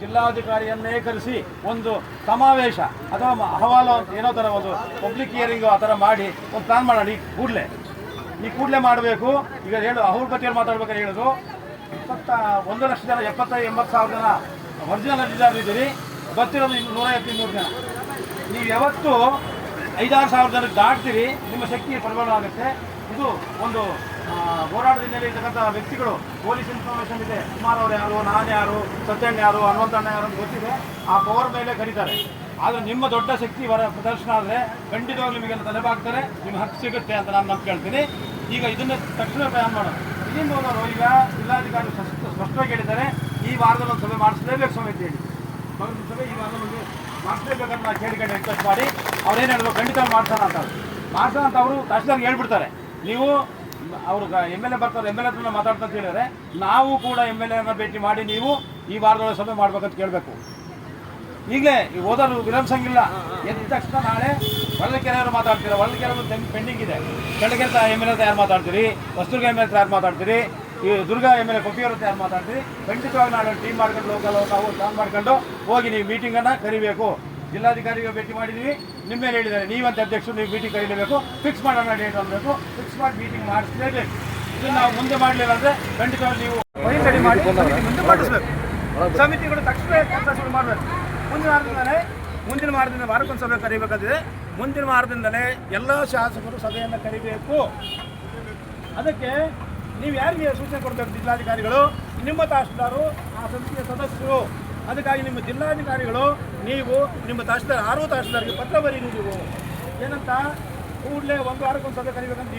ಜಿಲ್ಲಾಧಿಕಾರಿಯನ್ನೇ ಕರೆಸಿ ಒಂದು ಸಮಾವೇಶ ಅಥವಾ ಅಹವಾಲು ಏನೋ ಥರ ಒಂದು ಪಬ್ಲಿಕ್ ಹಿಯರಿಂಗು ಆ ಥರ ಮಾಡಿ ಒಂದು ಪ್ಲಾನ್ ಮಾಡೋಣ. ಈ ಕೂಡಲೇ ಮಾಡಬೇಕು. ಈಗ ಅವ್ರ ಪಟ್ಟಿಯಲ್ಲಿ ಮಾತಾಡ್ಬೇಕಾದ್ರೆ ಹೇಳೋದು 1 ಲಕ್ಷ ಜನ 70-80 ಸಾವಿರ ಜನ ಒರಿಜಿನಲ್ ಅರ್ಜಿದಾರರಿದ್ದೀರಿ, ಗೊತ್ತಿರೋದು 150-200 ಜನ. ನೀವು ಯಾವತ್ತು 5-6 ಸಾವಿರ ಜನಕ್ಕೆ ದಾಟ್ತೀರಿ, ನಿಮ್ಮ ಶಕ್ತಿ ಪ್ರಬಲ ಆಗುತ್ತೆ. ಇದು ಒಂದು ಹೋರಾಟದ ಹಿನ್ನೆಲೆ ಇರ್ತಕ್ಕಂಥ ವ್ಯಕ್ತಿಗಳು ಪೊಲೀಸ್ ಇನ್ಫಾರ್ಮೇಷನ್ ಇದೆ, ಕುಮಾರ್ ಅವರು ಯಾರು, ನಾನು ಯಾರು, ಸತ್ಯಣ್ಣ ಯಾರು, ಹನುಮಂತಣ್ಣ ಯಾರು ಅಂತ ಗೊತ್ತಿದೆ. ಆ ಪವರ್ ಮೇಲೆ ಕರೀತಾರೆ. ಆದರೆ ನಿಮ್ಮ ದೊಡ್ಡ ಶಕ್ತಿ ಪ್ರದರ್ಶನ ಆದರೆ ಖಂಡಿತವಾಗ್ಲೂ ನಿಮಗೆಲ್ಲ ತಲೆಬಾಗ್ತಾರೆ, ನಿಮ್ಗೆ ಹಕ್ಕು ಸಿಗುತ್ತೆ ಅಂತ ನಾನು ನಂಬ್ಕೊಳ್ತೀನಿ. ಈಗ ಇದನ್ನು ತಕ್ಷಣ ಪ್ರಯಾಣ ಮಾಡೋಣ. ಇಲ್ಲಿಂದ ಹೋದವರು ಈಗ ಜಿಲ್ಲಾಧಿಕಾರಿ ಸ್ಪಷ್ಟವಾಗಿ ಹೇಳಿದ್ದಾರೆ, ಈ ವಾರದಲ್ಲಿ ಒಂದು ಸಭೆ ಮಾಡಿಸಲೇಬೇಕು ಸ್ವಾಮಿ ಅಂತ ಹೇಳಿ. ಸಭೆ ಈ ವಾರದಲ್ಲಿ ಮಾಡಿಸಲೇಬೇಕಂತ ನಾವು ಕೇಳಿಕೊಂಡು ರಿಕ್ವೆಸ್ಟ್ ಮಾಡಿ ಅವ್ರೇನು ಹೇಳಿದ್ರು, ಖಂಡಿತ ಮಾಡ್ಸೋಣ ಅಂತ ಅವರು ತಹಶೀಲ್ದಾರ್ಗೆ ಹೇಳ್ಬಿಡ್ತಾರೆ. ನೀವು ಅವರು MLA ಬರ್ತಾರೆ, MLA ಹತ್ರ ಮಾತಾಡ್ತಾ ಅಂತ ಹೇಳಿದರೆ ನಾವು ಕೂಡ MLA ಭೇಟಿ ಮಾಡಿ ನೀವು ಈ ವಾರದೊಳಗೆ ಸಭೆ ಮಾಡ್ಬೇಕಂತ ಕೇಳಬೇಕು. ಈಗಲೇ ಈ ಹೋದರೂ ವಿಳಂಬಿಸಂಗಿಲ್ಲ. ಎದ್ದ ತಕ್ಷಣ ನಾಳೆ ಹೊಳಲ್ಕೆರೆಯವರು ಮಾತಾಡ್ತೀರಾ, ಹೊಳಲ್ಕೆರೆ ಪೆಂಡಿಂಗ್ ಇದೆ. ಕೆಳಗೆರೆ MLA ಯಾರು ಮಾತಾಡ್ತೀರಿ, ಹೊಸದುರ್ಗ MLA ಯಾರು ಮಾತಾಡ್ತೀರಿ, ಈ ದುರ್ಗ MLA ಕೊಪ್ಪಿಯವ್ರ ಯಾರು ಮಾತಾಡ್ತೀರಿ. ಖಂಡಿತವಾಗಿ ನಾಳೆ ಟೀಮ್ ಮಾಡ್ಕೊಂಡು ಲೋಕಲ್ ನಾವು ಪ್ಲಾನ್ ಮಾಡ್ಕೊಂಡು ಹೋಗಿ ನೀವು ಮೀಟಿಂಗನ್ನು ಕರಿಬೇಕು. ಜಿಲ್ಲಾಧಿಕಾರಿಗೆ ಭೇಟಿ ಮಾಡಿದ್ದೀವಿ, ನಿಮ್ಮ ಮೇಲೆ ಹೇಳಿದ್ದಾರೆ ನೀವಂತ ಅಧ್ಯಕ್ಷರು, ನೀವು ಮೀಟಿಂಗ್ ಕರೀಲೇಬೇಕು, ಫಿಕ್ಸ್ ಮಾಡೋಣ ಡೇಟ್ ಅನ್ನಬೇಕು. ಫಿಕ್ಸ್ ಮಾಡಿ ಮೀಟಿಂಗ್ ಮಾಡಿಸಲೇಬೇಕು. ಇದನ್ನು ನಾವು ಮುಂದೆ ಮಾಡಲಿಲ್ಲ ಅಂದರೆ ಖಂಡಿತವಾಗಿ ನೀವು ರೆಡಿ ಮಾಡಿ ಮುಂದೆ ಮಾಡಿಸ್ಬೇಕು. ಸಮಿತಿಗಳು ತಕ್ಷಣ ಕೆಲಸ ಶುರು ಮಾಡಬೇಕು. ಮುಂದಿನ ವಾರದಿಂದ ವಾರಕ್ಕೊಂದು ಸಭೆ ಕರಿಬೇಕಾಗಿದೆ. ಮುಂದಿನ ವಾರದಿಂದಲೇ ಎಲ್ಲ ಶಾಸಕರು ಸಭೆಯನ್ನು ಕರಿಬೇಕು. ಅದಕ್ಕೆ ನೀವು ಯಾರಿಗೆ ಸೂಚನೆ ಕೊಡಬೇಕು? ಜಿಲ್ಲಾಧಿಕಾರಿಗಳು, ನಿಮ್ಮ ತಹಶೀಲ್ದಾರು, ಆ ಸಮಿತಿಯ ಸದಸ್ಯರು. ಅದಕ್ಕಾಗಿ ನಿಮ್ಮ ಜಿಲ್ಲಾಧಿಕಾರಿಗಳು ನೀವು ನಿಮ್ಮ ತಹಶೀಲ್ದಾರ್ 6 ತಹಶೀಲ್ದಾರ್ಗೆ ಪತ್ರ ಬರೀರಿ. ನೀವು ಏನಂತ ಕೂಡಲೇ ಒಂದು ವಾರಕ್ಕೊಂದು ಸಭೆ ಕರಿಬೇಕಂತ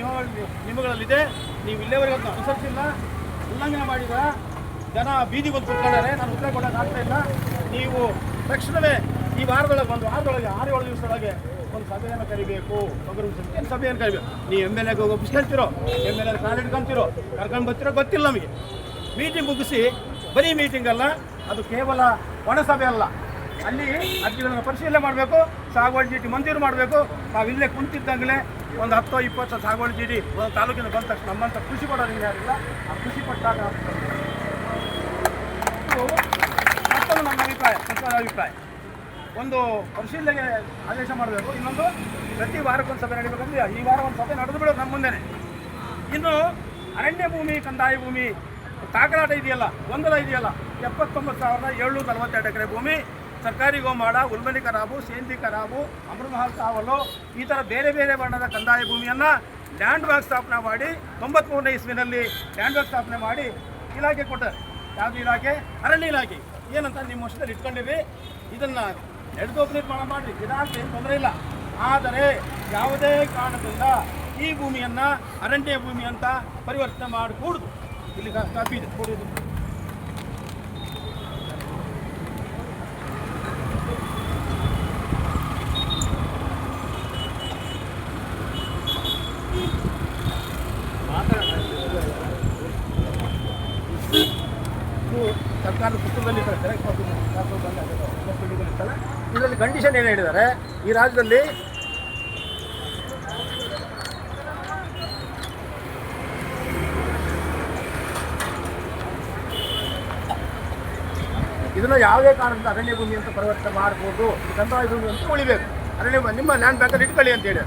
ನಿಯಮಗಳಲ್ಲಿದೆ. ನೀವು ಇಲ್ಲೇವರೆಗೆ ಅದನ್ನು ಅನುಸರಿಸಿಲ್ಲ, ಉಲ್ಲಂಘನೆ ಮಾಡಿದ ಜನ ಬೀದಿಗೆ ಬಂದು ಕುತ್ಕೊಂಡಾರೆ. ನಾನು ಉತ್ತರ ಕೊಡೋಕ್ಕಾಗ್ತಾ ಇಲ್ಲ. ನೀವು ತಕ್ಷಣವೇ ಈ ವಾರದೊಳಗೆ 6-7 ದಿವಸದೊಳಗೆ ಒಂದು ಸಭೆಯನ್ನು ಕರಿಬೇಕು. ಸಭೆಯನ್ನು ಕರಿಬೇಕು. ನೀವು MLA ಹೋಗಿ ಒಪ್ಪಿಸ್ಕೊಂತೀರೋ, MLA ಕಾಲು ಹಿಡ್ಕೊಂತೀರೋ, ಕರ್ಕೊಂಡು ಬರ್ತಿರೋ ಗೊತ್ತಿಲ್ಲ ನಮಗೆ. ಮೀಟಿಂಗ್ ಮುಗಿಸಿ ಬರೀ ಮೀಟಿಂಗ್ ಅಲ್ಲ, ಅದು ಕೇವಲ ಒಣಸಭೆ ಅಲ್ಲ. ಅಲ್ಲಿ ಅರ್ಜಿಗಳನ್ನು ಪರಿಶೀಲನೆ ಮಾಡಬೇಕು, ಸಾಗುವಳಿ ಚೀಟಿ ಮಂಜೂರು ಮಾಡಬೇಕು. ನಾವಿಲ್ಲೇ ಕುಂತಿದ್ದಂಗಲೇ ಒಂದು 10-20 ಸಾಗುವಳಿ ಚೀಟಿ ಒಂದು ತಾಲೂಕಿನ ಬಂದ ತಕ್ಷಣ ನಮ್ಮಂಥ ಖುಷಿ ಪಡೋದು ಯಾರಿಲ್ಲ. ಆ ಖುಷಿ ಪಟ್ಟಾಗ ಮತ್ತೊಂದು ನಮ್ಮ ಅಭಿಪ್ರಾಯ ಒಂದು ಪರಿಶೀಲನೆಗೆ ಆದೇಶ ಮಾಡಬೇಕು. ಇನ್ನೊಂದು ಪ್ರತಿ ವಾರಕ್ಕೊಂದು ಸಭೆ ನಡೀಬೇಕಂದ್ರೆ ಈ ವಾರ ಒಂದು ಸಭೆ ನಡೆದು ಬಿಡೋದು ನಮ್ಮ ಮುಂದೆನೇ. ಇನ್ನು ಅರಣ್ಯ ಭೂಮಿ, ಕಂದಾಯ ಭೂಮಿ ತಾಕಲಾಟ ಇದೆಯಲ್ಲ, ಗೊಂದಲ ಇದೆಯಲ್ಲ, 79,742 ಎಕರೆ ಭೂಮಿ ಸರ್ಕಾರಿ ಗೋಮಾಳ, ಉಲ್ಬನಿ ಖರಾಬು, ಸೇಂದಿ ಖರಾಬು, ಅಮೃತಮಹಲ್ ಕಾವಲು, ಈ ಥರ ಬೇರೆ ಬೇರೆ ಬಣ್ಣದ ಕಂದಾಯ ಭೂಮಿಯನ್ನು ಲ್ಯಾಂಡ್ ಬ್ಯಾಂಕ್ ಸ್ಥಾಪನೆ ಮಾಡಿ 93ನೇ ಇಸ್ವಿನಲ್ಲಿ ಲ್ಯಾಂಡ್ ಬ್ಯಾಂಕ್ ಸ್ಥಾಪನೆ ಮಾಡಿ ಇಲಾಖೆ ಕೊಟ್ಟರೆ. ಯಾವುದು ಇಲಾಖೆ? ಅರಣ್ಯ ಇಲಾಖೆ. ಏನಂತ ನಿಮ್ಮ ವರ್ಷದಲ್ಲಿ ಇಟ್ಕೊಂಡಿರಿ, ಇದನ್ನು ಎಡ್ಗೊಬ್ಬ ನಿರ್ಮಾಣ ಮಾಡಿರಿ, ಇದಕ್ಕೆ ಏನು ತೊಂದರೆ ಇಲ್ಲ. ಆದರೆ ಯಾವುದೇ ಕಾರಣದಿಂದ ಈ ಭೂಮಿಯನ್ನು ಅರಣ್ಯ ಭೂಮಿ ಅಂತ ಪರಿವರ್ತನೆ ಮಾಡಿಕೂಡುದು. ಇಲ್ಲಿ ಕಾಪಿ ಇದೆ, ಕೊಡುವುದು. ಸರ್ಕಾರದ ಪುಸ್ತಕದಲ್ಲಿ ಇದರಲ್ಲಿ ಕಂಡೀಷನ್ ಏನು ಹೇಳಿದ್ದಾರೆ, ಈ ರಾಜ್ಯದಲ್ಲಿ ಇದನ್ನು ಯಾವುದೇ ಕಾರಣದಿಂದ ಅರಣ್ಯ ಭೂಮಿ ಅಂತ ಪರಿವರ್ತನೆ ಮಾಡ್ಬೋದು. ಕಂದಾಯ ಭೂಮಿ ಅಂತ ಉಳಿಬೇಕು, ಅರಣ್ಯ ನಿಮ್ಮ ಲ್ಯಾಂಡ್ ಬ್ಯಾಂಕಲ್ಲಿ ಇಟ್ಕೊಳ್ಳಿ ಅಂತ ಹೇಳಿ.